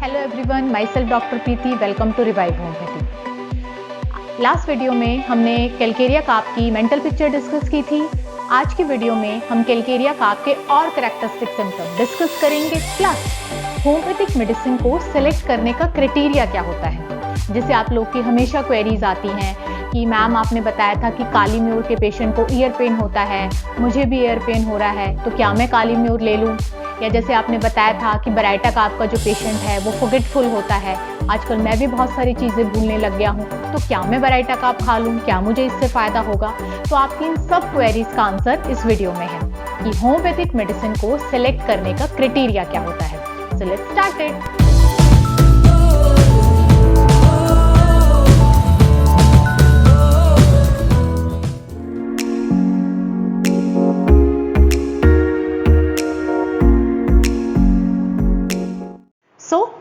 Hello everyone, myself doctor Preeti, welcome to revive homeopathy. Last video में हमने Calcarea काप की mental picture discuss की थी। आज की वीडियो में हम कैलकेरिया काप के और कैरेक्टरिस्टिक सिम्टम डिस्कस करेंगे, प्लस होम्योपैथिक मेडिसिन को सिलेक्ट करने का क्राइटेरिया क्या होता है। जैसे आप लोग की हमेशा क्वेरीज आती हैं कि मैम आपने बताया था कि काली म्यूर के पेशेंट को ईयर पेन होता है, मुझे भी ईयर पेन हो रहा है, तो क्या मैं काली म्यूर ले लूँ? या जैसे आपने बताया था कि बराइटा काप का जो पेशेंट है वो फॉरगेटफुल होता है, आजकल मैं भी बहुत सारी चीज़ें भूलने लग गया हूँ, तो क्या मैं बराइटा काप खा लूँ? क्या मुझे इससे फ़ायदा होगा? तो आपकी इन सब क्वेरीज का आंसर इस वीडियो में है कि होम्योपैथिक मेडिसिन को सिलेक्ट करने का क्राइटेरिया क्या होता है। So let's start it.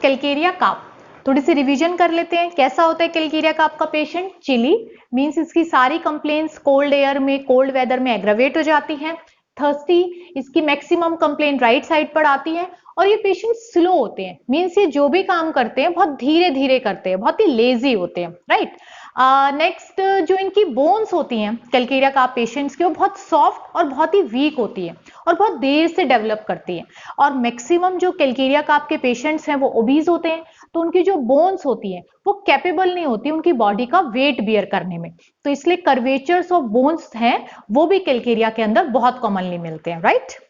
Calcarea काप थोड़ी सी रिवीजन कर लेते हैं। कैसा होता है कैलकेरिया काप का पेशेंट? चिली मींस इसकी सारी कंप्लेंट्स कोल्ड एयर में, कोल्ड वेदर में एग्रावेट हो जाती हैं। थर्स्टी, इसकी मैक्सिमम कंप्लेंट राइट साइड पर आती है। और ये पेशेंट स्लो होते हैं, मींस ये जो भी काम करते हैं बहुत धीरे धीरे करते हैं, बहुत ही लेजी होते हैं, राइट। नेक्स्ट, जो इनकी बोन्स होती हैं कैलकेरिया काप पेशेंट्स की, वो बहुत सॉफ्ट और बहुत ही वीक होती है और बहुत देर से डेवलप करती है। और मैक्सिमम जो कैलकेरिया काप के पेशेंट्स हैं वो ओबीज होते हैं, तो उनकी जो बोन्स होती हैं वो कैपेबल नहीं होती उनकी बॉडी का वेट बियर करने में, तो इसलिए कर्वेचर्स ऑफ बोन्स हैं वो भी कैलकेरिया के अंदर बहुत कॉमनली मिलते हैं, right.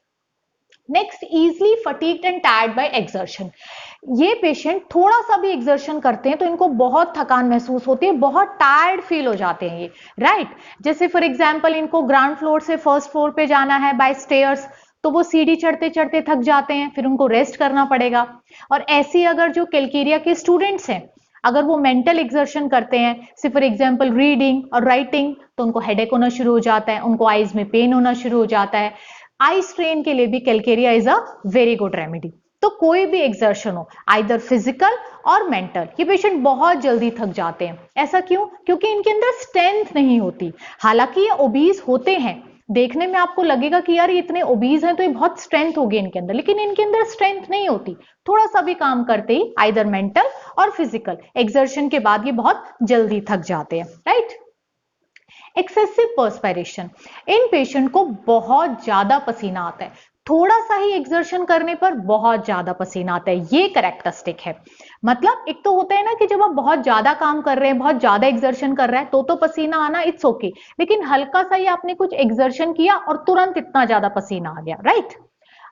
Next, easily fatigued and tired by exertion. ये पेशेंट थोड़ा सा भी एक्सर्शन करते हैं तो इनको बहुत थकान महसूस होती है, बहुत टायर्ड फील हो जाते हैं ये, राइट। जैसे फॉर एग्जांपल इनको ग्राउंड फ्लोर से फर्स्ट फ्लोर पे जाना है बाय स्टेयर्स, तो वो सीढ़ी चढ़ते चढ़ते थक जाते हैं, फिर उनको रेस्ट करना पड़ेगा। और ऐसी अगर जो कैलकेरिया के स्टूडेंट्स हैं, अगर वो मेंटल एक्सर्शन करते हैं, से फॉर एग्जांपल रीडिंग और राइटिंग, तो उनको हेडेक होना शुरू हो जाता है, उनको आईज में पेन होना शुरू हो जाता है। आई स्ट्रेन के लिए भी Calcarea is a very good remedy. तो कोई भी एक्सर्शन हो, आइदर फिजिकल और मेंटल, ये पेशेंट बहुत जल्दी थक जाते हैं। ऐसा क्यों? क्योंकि इनके अंदर स्ट्रेंथ नहीं होती। हालांकि ये ओबीज होते हैं, देखने में आपको लगेगा कि यार ये इतने ओबीज हैं तो ये बहुत स्ट्रेंथ होगी इनके अंदर, लेकिन इनके अंदर स्ट्रेंथ नहीं होती। थोड़ा सा भी काम करते ही आइदर मेंटल और फिजिकल एक्सर्शन के बाद ये बहुत जल्दी थक जाते हैं, राइट। एक्सेसिव पर्सपायरेशन, इन पेशेंट को बहुत ज्यादा पसीना आता है, थोड़ा सा ही एक्सर्शन करने पर बहुत ज्यादा पसीना आता है, ये कैरेक्टरिस्टिक है। मतलब एक तो होता है ना कि जब आप बहुत ज्यादा काम कर रहे हैं, बहुत ज्यादा एक्सर्शन कर रहे हैं तो पसीना आना इट्स ओके, लेकिन हल्का सा ही आपने कुछ एक्सर्शन किया और तुरंत इतना ज्यादा पसीना आ गया, राइट।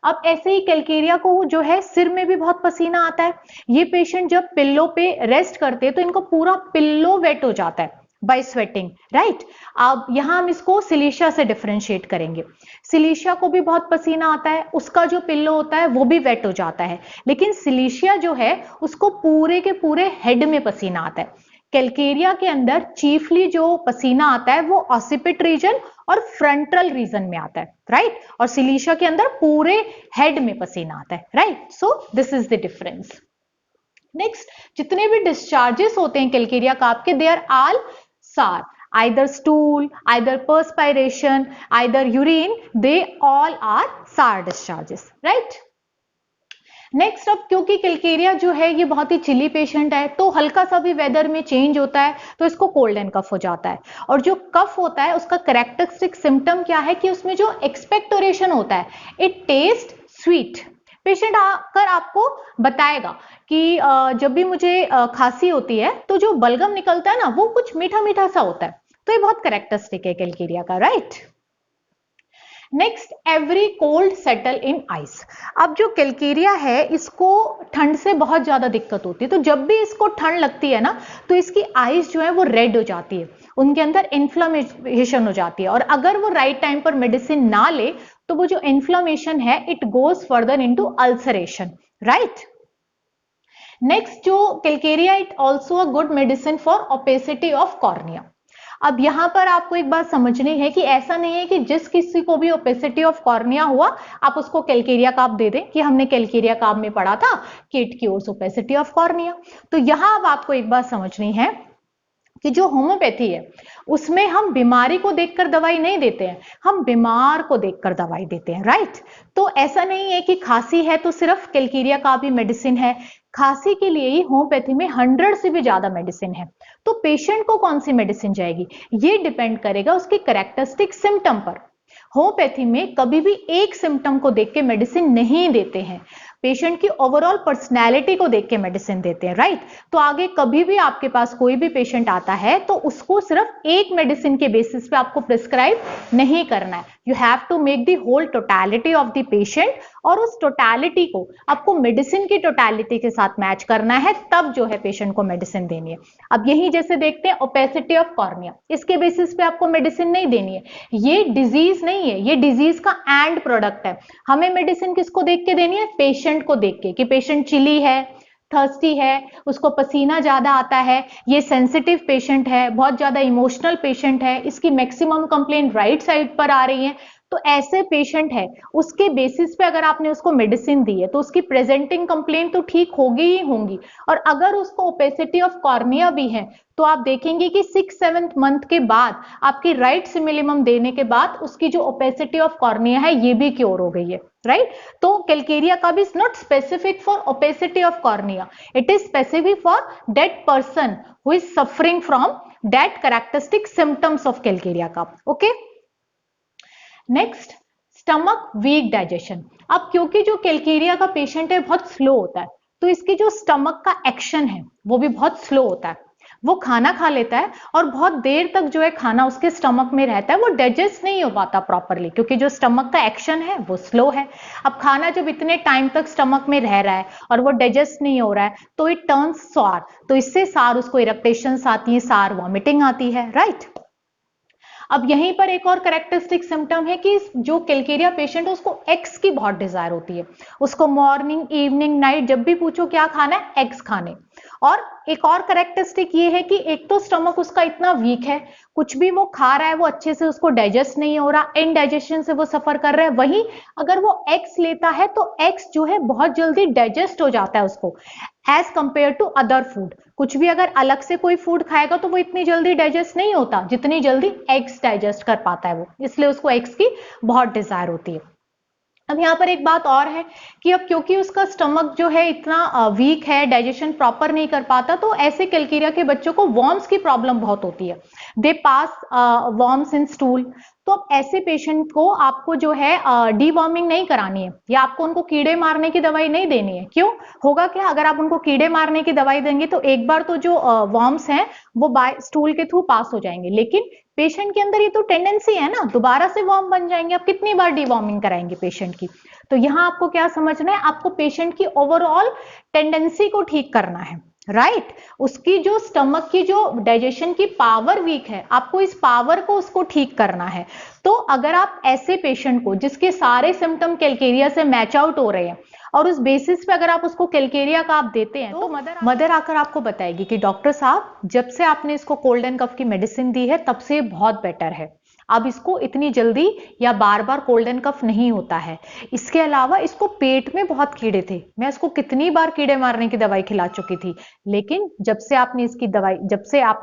अब ऐसे ही कैलकेरिया को जो है सिर में भी बहुत पसीना आता है। ये पेशेंट जब पिल्लो पे रेस्ट करते हैं तो इनको पूरा पिल्लो वेट हो जाता है बाय स्वेटिंग, राइट। अब यहां हम इसको सिलीशिया से डिफरेंशिएट करेंगे। सिलीशिया को भी बहुत पसीना आता है, उसका जो पिल्लो होता है वो भी वेट हो जाता है, लेकिन सिलीशिया जो है उसको पूरे के पूरे हेड में पसीना आता है। कैलकेरिया के अंदर चीफली जो पसीना आता है वो ऑसिपिट रीजन और फ्रंटल रीजन में आता है, राइट। और सिलीशिया के अंदर पूरे हेड में पसीना आता है, right. So this is the difference. Next, जितने भी डिस्चार्जेस होते हैं कैलकेरिया काप के, they are all SAR, either stool, either perspiration, either urine, they all are SAR discharges, right? Next, अब क्योंकि कैलकेरिया जो है ये बहुत ही चिली पेशेंट है, तो हल्का सा भी वेदर में चेंज होता है तो इसको कोल्ड एंड कफ हो जाता है। और जो कफ होता है उसका कैरेक्टरिस्टिक सिम्टम क्या है कि उसमें जो एक्सपेक्टोरेशन होता है, इट टेस्ट स्वीट। पेशेंट आकर आपको बताएगा कि जब भी मुझे खांसी होती है तो जो बलगम निकलता है ना वो कुछ मीठा मीठा सा होता है, तो ये बहुत कैरेक्टरिस्टिक है कैलकेरिया का, right. Next, every cold settle in ice. अब जो कैलकेरिया है इसको ठंड से बहुत ज्यादा दिक्कत होती है, तो जब भी इसको ठंड लगती है ना तो इसकी आइस जो है वो रेड हो जाती है, उनके अंदर इन्फ्लेमेशन हो जाती है, और अगर वो राइट टाइम पर मेडिसिन ना ले तो वो जो इन्फ्लेमेशन है it goes further into ulceration, right. Next, जो Calcarea it also a good medicine for opacity of cornea. अब यहां पर आपको एक बात समझनी है कि ऐसा नहीं है कि जिस किसी को भी ओपेसिटी ऑफ कॉर्निया हुआ आप उसको कैलकेरिया काप दे दें, कि हमने कैलकेरिया काप में पढ़ा था कि it cures opacity of cornea. तो यहां अब आपको एक बात समझनी है कि जो होम्योपैथी है उसमें हम बीमारी को देखकर दवाई नहीं देते हैं, हम बीमार को देखकर दवाई देते हैं, राइट। तो ऐसा नहीं है कि खांसी है तो सिर्फ कैलकेरिया का भी मेडिसिन है, खांसी के लिए ही होम्योपैथी में 100 से भी ज्यादा मेडिसिन है। तो पेशेंट को कौन सी मेडिसिन जाएगी, ये डिपेंड करेगा उसकी कैरेक्टरिस्टिक सिम्टम पर। होम्योपैथी में कभी भी एक सिम्टम को देख के मेडिसिन नहीं देते हैं, पेशेंट की ओवरऑल पर्सनैलिटी को देख के मेडिसिन देते हैं, राइट। तो आगे कभी भी आपके पास कोई भी पेशेंट आता है तो उसको सिर्फ एक मेडिसिन के बेसिस पे आपको प्रिस्क्राइब नहीं करना है। You have to make the whole totality of the patient, और उस टोटलिटी को आपको मेडिसिन की टोटलिटी के साथ मैच करना है, तब जो है पेशेंट को मेडिसिन देनी है। अब यही जैसे देखते हैं ओपेसिटी ऑफ कॉर्निया, इसके बेसिस पे आपको मेडिसिन नहीं देनी है, ये डिजीज नहीं है, ये डिजीज का एंड प्रोडक्ट है। हमें मेडिसिन किसको देख के देनी है, पेशेंट को देख के, कि पेशेंट चिली है, थर्स्टी है, उसको पसीना ज्यादा आता है, ये सेंसिटिव पेशेंट है, बहुत ज्यादा इमोशनल पेशेंट है, इसकी मैक्सिमम कंप्लेंट राइट साइड पर आ रही है, तो ऐसे पेशेंट है, उसके बेसिस पे अगर आपने उसको मेडिसिन दी है तो उसकी प्रेजेंटिंग कंप्लेंट तो ठीक होगी ही होंगी। और अगर उसको ओपेसिटी ऑफ कॉर्निया भी है तो आप देखेंगे कि 6-7 मंथ के बाद आपकी राइट सिमिलिमम देने के बाद उसकी जो ओपेसिटी ऑफ कॉर्निया है ये भी क्योर हो गई है, राइट। तो calcarea carb is not specific for opacity of cornea, it is specific for that person who is suffering from that characteristic symptoms of calcarea carb. Okay, next, stomach weak digestion. अब क्योंकि जो Calcarea का patient है बहुत slow होता है, तो इसकी जो स्टमक का एक्शन है वो भी बहुत स्लो होता है। वो खाना खा लेता है और बहुत देर तक जो है खाना उसके स्टमक में रहता है, वो डाइजेस्ट नहीं हो पाता प्रॉपरली, क्योंकि जो स्टमक का एक्शन है वो स्लो है। अब खाना जब इतने टाइम तक स्टमक में रह रहा है और वो डाइजेस्ट नहीं हो रहा है तो इट टर्न्स सॉर, तो इससे सार उसको इरिटेशंस आती है, सार वॉमिटिंग आती है, राइट। अब यहीं पर एक और कैरेक्टरिस्टिक सिम्टम है कि जो कैलकेरिया पेशेंट है उसको एग्स की बहुत डिजायर होती है, उसको मॉर्निंग इवनिंग नाइट जब भी पूछो क्या खाना है, एग्स खाने। और एक और कैरेक्टरिस्टिक ये है कि एक तो स्टमक उसका इतना वीक है, कुछ भी वो खा रहा है वो अच्छे से उसको डाइजेस्ट नहीं हो रहा, इनडाइजेशन से वो सफर कर रहा है। वहीं अगर वो एग्स लेता है तो एग्स जो है बहुत जल्दी डाइजेस्ट हो जाता है उसको, as compare to other food. कुछ भी अगर अलग से कोई फूड खाएगा तो वो इतनी जल्दी डाइजेस्ट नहीं होता जितनी जल्दी एग्स डाइजेस्ट कर पाता है वो, इसलिए उसको एग्स की बहुत डिजायर होती है। अब यहाँ पर एक बात और है कि अब क्योंकि उसका स्टमक जो है इतना वीक है, डाइजेशन प्रॉपर नहीं कर पाता, तो ऐसे कैलकेरिया के बच्चों को वॉर्म्स की प्रॉब्लम बहुत होती है, दे पास वॉर्म्स इन स्टूल। तो अब ऐसे पेशेंट को आपको जो है डीवॉर्मिंग नहीं करानी है, या आपको उनको कीड़े मारने की दवाई नहीं देनी है। क्यों होगा क्या, अगर आप उनको कीड़े मारने की दवाई देंगे तो एक बार तो जो वॉर्म्स हैं वो बाय स्टूल के थ्रू पास हो जाएंगे, लेकिन पेशेंट के अंदर ये तो टेंडेंसी है ना, दोबारा से वॉर्म बन जाएंगे, आप कितनी बार डीवॉर्मिंग कराएंगे पेशेंट की। तो यहाँ आपको क्या समझना है, आपको पेशेंट की ओवरऑल टेंडेंसी को ठीक करना है, राइट। उसकी जो स्टमक की जो डाइजेशन की पावर वीक है, आपको इस पावर को उसको ठीक करना है। तो अगर आप ऐसे पेशेंट को जिसके सारे सिम्टम कैलकेरिया से मैच आउट हो रहे हैं और उस बेसिस पे अगर आप उसको कैलकेरिया का आप देते हैं, तो मदर आकर आपको बताएगी कि डॉक्टर साहब जब से आपने इसको कोल्ड एंड कफ की मेडिसिन दी है तब से बहुत बेटर है, अब इसको इतनी जल्दी या बार बार कोल्ड एंड कफ नहीं होता है। इसके अलावा इसको पेट में बहुत कीड़े थे, मैं इसको कितनी बार कीड़े मारने की दवाई खिला चुकी थी, लेकिन जब से आपने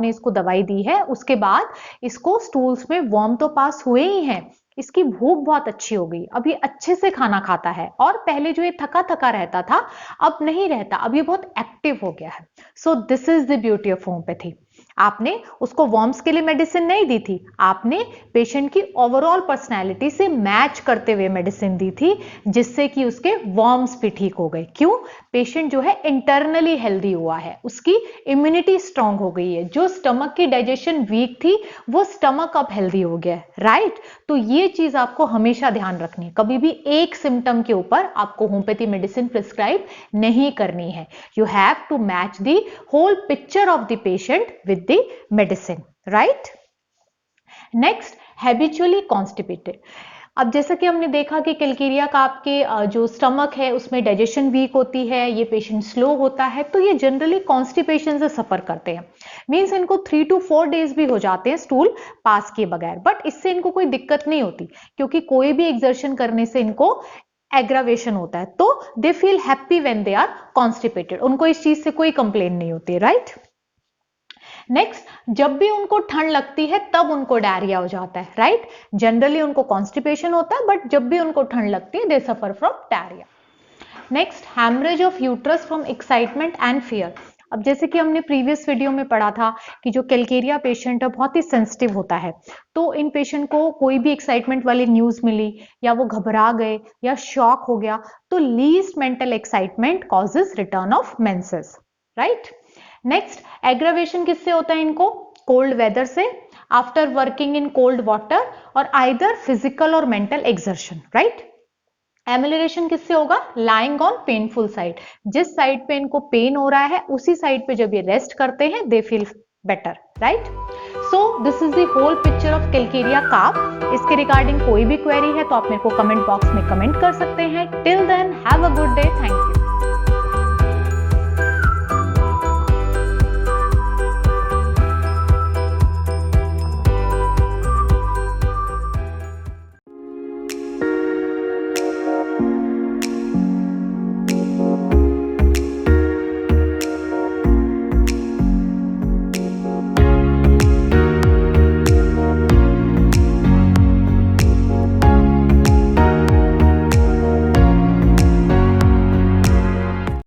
इसको दवाई दी है उसके बाद इसको स्टूल्स में वॉर्म तो पास हुए ही हैं, इसकी भूख बहुत अच्छी हो गई, अब ये अच्छे से खाना खाता है, और पहले जो ये थका थका रहता था अब नहीं रहता, अब ये बहुत एक्टिव हो गया है। सो this is the beauty of homeopathy. आपने उसको वॉर्म्स के लिए मेडिसिन नहीं दी थी, आपने पेशेंट की ओवरऑल पर्सनैलिटी से मैच करते हुए मेडिसिन दी थी, जिससे कि उसके वॉर्म्स भी ठीक हो गए। क्यों, पेशेंट जो है इंटरनली हेल्दी हुआ है, उसकी इम्यूनिटी स्ट्रांग हो गई है, जो स्टमक की डाइजेशन वीक थी वो स्टमक अब हेल्दी हो गया है, राइट। तो ये चीज आपको हमेशा ध्यान रखनी है, कभी भी एक सिम्टम के ऊपर आपको होम्योपैथी मेडिसिन प्रिस्क्राइब नहीं करनी है। You have to match the whole picture of the patient with the medicine, right. Next, habitually constipated. अब जैसा कि हमने देखा कि कैलकेरिया का आपके जो स्टमक है उसमें डाइजेशन वीक होती है, ये पेशेंट स्लो होता है, तो ये जनरली कॉन्स्टिपेशन से सफर करते हैं, मींस इनको 3 to 4 डेज भी हो जाते हैं स्टूल पास किए बगैर, बट इससे इनको कोई दिक्कत नहीं होती, क्योंकि कोई भी एक्सर्शन करने से इनको एग्रावेशन होता है, तो they feel happy when they are constipated, उनको इस चीज से कोई कंप्लेन नहीं होती, राइट। नेक्स्ट, जब भी उनको ठंड लगती है तब उनको डायरिया हो जाता है, राइट। जनरली उनको कॉन्स्टिपेशन होता है, बट जब भी उनको ठंड लगती है they suffer from diarrhoea. Next, haemorrhage of uterus from excitement and fear. अब जैसे कि हमने प्रीवियस वीडियो में पढ़ा था कि जो कैलकेरिया पेशेंट है बहुत ही सेंसिटिव होता है, तो इन पेशेंट को कोई भी एक्साइटमेंट वाली न्यूज मिली या वो घबरा गए या शॉक हो गया, तो least mental excitement causes return of menses, right. Next, aggravation किससे होता है इनको? कोल्ड वेदर से, after working in cold water, और आइदर फिजिकल और मेंटल एक्सर्शन, राइट। एमिलेशन किससे होगा? लाइंग ऑन पेनफुल साइड, जिस साइड पे इनको पेन हो रहा है उसी साइड पे जब ये रेस्ट करते हैं they feel better, right. So this is the whole picture of calcarea carb. इसके रिगार्डिंग कोई भी क्वेरी है तो आप मेरे को कमेंट बॉक्स में कमेंट कर सकते हैं। Till then have a good day, thank you.